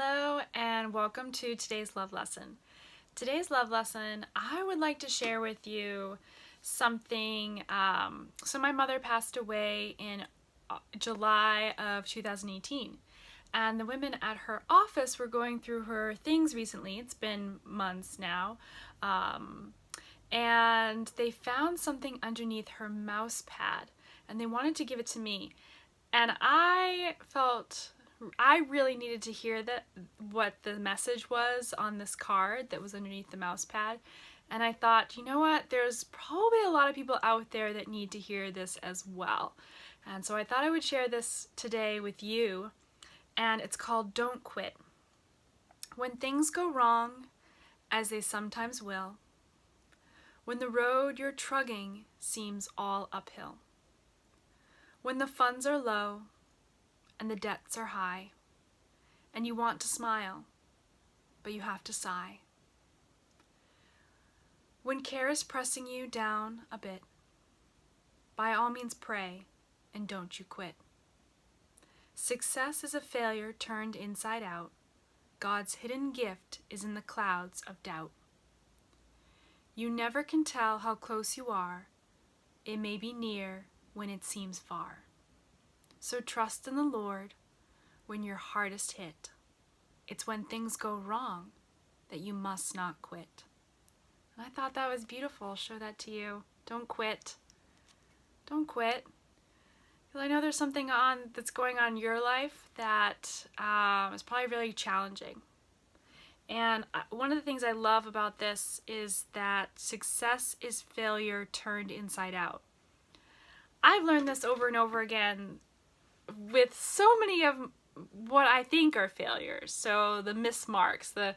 Hello and welcome to today's love lesson. Today's love lesson, I would like to share with you something. So my mother passed away in July of 2018, and the women at her office were going through her things recently. It's been months now. And they found something underneath her mouse pad and they wanted to give it to me. And I felt I really needed to hear what the message was on this card that was underneath the mouse pad. And I thought, you know what, there's probably a lot of people out there that need to hear this as well. And so I thought I would share this today with you. And it's called Don't Quit. When things go wrong, as they sometimes will, when the road you're trudging seems all uphill, when the funds are low and the debts are high, and you want to smile, but you have to sigh, when care is pressing you down a bit, by all means pray and don't you quit. Success is a failure turned inside out. God's hidden gift is in the clouds of doubt. You never can tell how close you are. It may be near when it seems far. So trust in the Lord when you're hardest hit. It's when things go wrong that you must not quit. And I thought that was beautiful. I'll show that to you. Don't quit. Don't quit. Because I know there's something that's going on in your life that is probably really challenging. And one of the things I love about this is that success is failure turned inside out. I've learned this over and over again with so many of what I think are failures. So the missed marks, the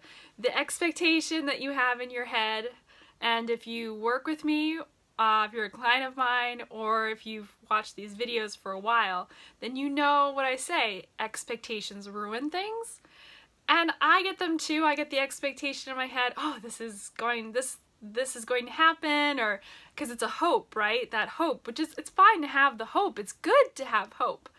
expectation that you have in your head. And if you work with me, if you're a client of mine, or if you've watched these videos for a while, then you know what I say. Expectations ruin things. And I get them too. I get the expectation in my head, oh, this is going to happen, or because it's a hope, right? That hope, which is, it's fine to have the hope. It's good to have hope.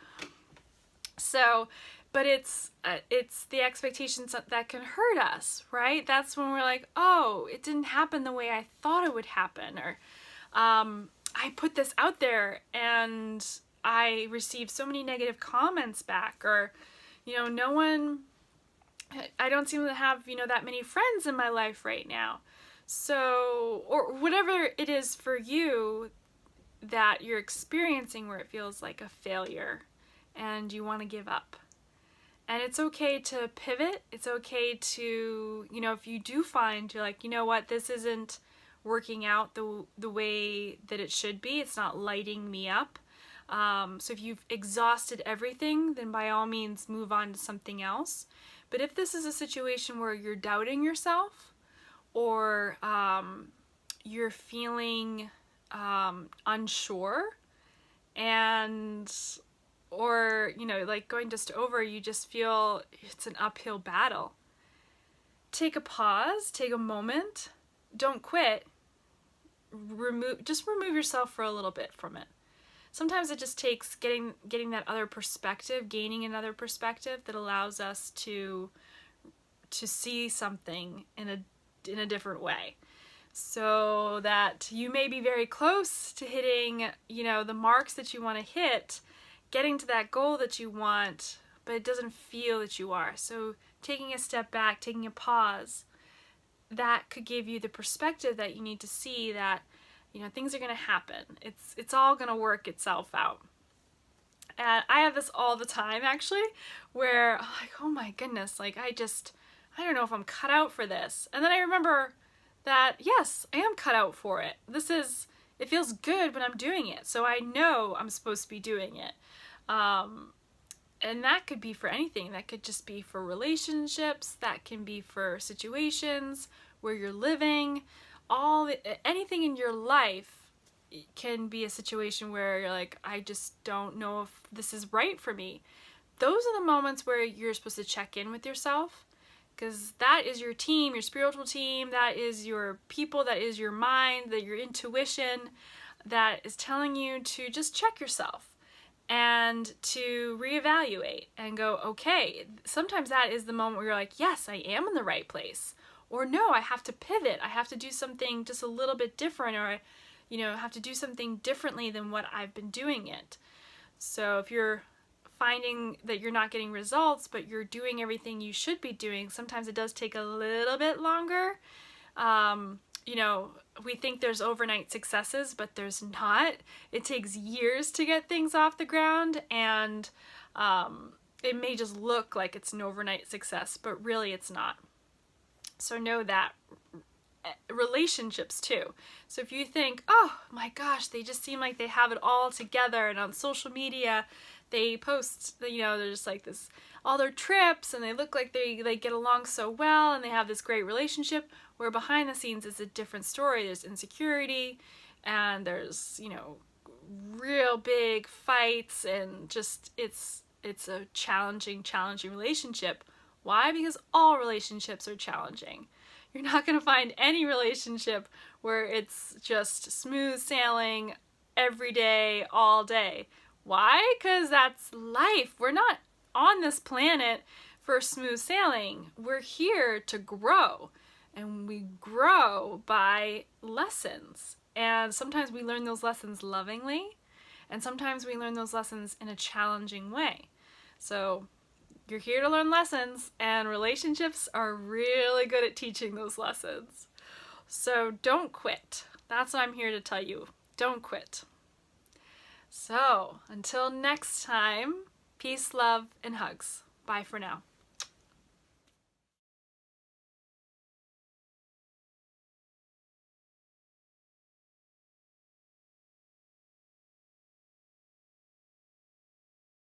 So, but it's the expectations that can hurt us, right? That's when we're like, oh, it didn't happen the way I thought it would happen, or I put this out there and I received so many negative comments back, or, I don't seem to have, that many friends in my life right now. So, or whatever it is for you that you're experiencing where it feels like a failure and you want to give up. And it's okay to pivot. It's okay to, if you do find you're like, you know what, this isn't working out the way that it should be. It's not lighting me up. So if you've exhausted everything, then by all means move on to something else. But if this is a situation where you're doubting yourself, or you're feeling unsure, or like going just over, you just feel it's an uphill battle, take a pause, take a moment, don't quit, remove yourself for a little bit from it. Sometimes it just takes getting that other perspective, gaining another perspective that allows us to see something in a different way. So that you may be very close to hitting, the marks that you want to hit, getting to that goal that you want, but it doesn't feel that you are. So taking a step back, taking a pause, that could give you the perspective that you need to see that things are going to happen. It's all going to work itself out. And I have this all the time, actually, where I'm like, oh my goodness, like I don't know if I'm cut out for this. And then I remember that, yes, I am cut out for it. It feels good when I'm doing it. So I know I'm supposed to be doing it. And that could be for anything. That could just be for relationships. That can be for situations where you're living. Anything in your life can be a situation where you're like, I just don't know if this is right for me. Those are the moments where you're supposed to check in with yourself, because that is your team, your spiritual team, that is your people, that is your mind, that your intuition that is telling you to just check yourself and to reevaluate and go, okay, sometimes that is the moment where you're like, yes, I am in the right place. Or no, I have to pivot. I have to do something just a little bit different, or have to do something differently than what I've been doing it. So if you're finding that you're not getting results, but you're doing everything you should be doing, sometimes it does take a little bit longer. We think there's overnight successes, but there's not. It takes years to get things off the ground, and it may just look like it's an overnight success, but really it's not. So know that. Relationships too. So if you think, oh my gosh, they just seem like they have it all together, and on social media they post, they're just like this, all their trips, and they look like they get along so well, and they have this great relationship, where behind the scenes is a different story. There's insecurity, and there's, real big fights, and just it's a challenging relationship. Why? Because all relationships are challenging. You're not going to find any relationship where it's just smooth sailing every day, all day. Why? Because that's life. We're not on this planet for smooth sailing. We're here to grow, and we grow by lessons. And sometimes we learn those lessons lovingly, and sometimes we learn those lessons in a challenging way. So you're here to learn lessons, and relationships are really good at teaching those lessons. So don't quit. That's what I'm here to tell you. Don't quit. So until next time, peace, love, and hugs. Bye for now.